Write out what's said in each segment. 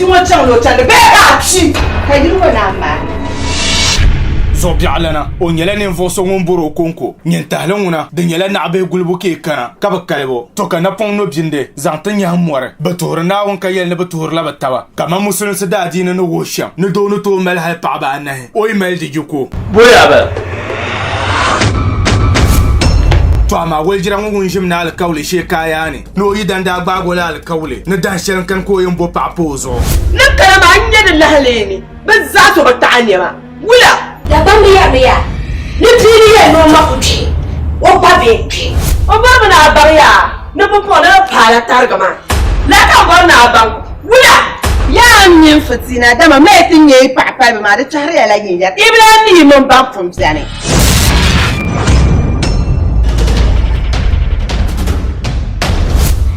mo chang lo chande be ka chi ka diru ko na ma Zobialana o nyela ne voso ngomboro konko nyentale nguna de nyela na be gulbu ke kana ka ba kalebo to kana pon no binde zanta nya more bator na won ka yel ne bator la batawa kama musulun se da dina no wosham ne do no to mel ha pa ba na o mel di juko boya ba to ama wel jira ngun jim na al kawle she kaya ne no yidan da gbagola al kawle ne dan shan kan ko yin bo pa pozo ne kana ma anya da lahleni bazzato batanya ma wula ya bambi ya biya ni pili ya no makuti o babe o ba na bariya ne popo na pala targama la ka go na ban wula ya min fitina da ma mai tin yayi papa be ma da tare ya la yin ya ibra ni mon ban fum zane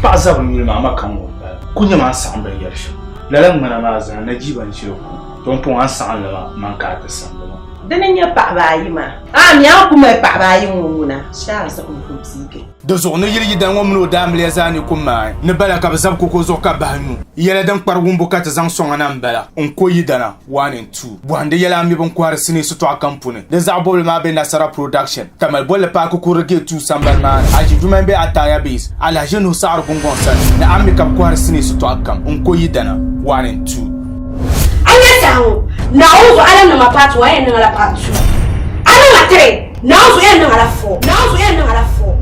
Pazabu yul mama kango kunya ma samba yersho lalan mana ma zan na jiban shi ku ton pon an san la man ka ta san la dana nya paaba yi ma mi an kuma paaba yi wona sha sa kun fusike da zo no yiri dan wo mno da mle zani kuma ne bala ka bazab ko zo ka bahnu yela dan kpargun bukata zan songa nan bala on ko yidana 1 and 2 bwande yela mi bon kwar sini su to akampune de zabol ma be nasara production kamal bolle pa ko ko rege tu sambal man aji dumen be ataya base ala jeno sar gungon san na ammi ka kwar sini su to akam on ko yidana 1 and 2 anya sawo na uzo ala na mapatu wa ene ngala patu ana matre na uzo ene ngala 4 na uzo ene ngala 4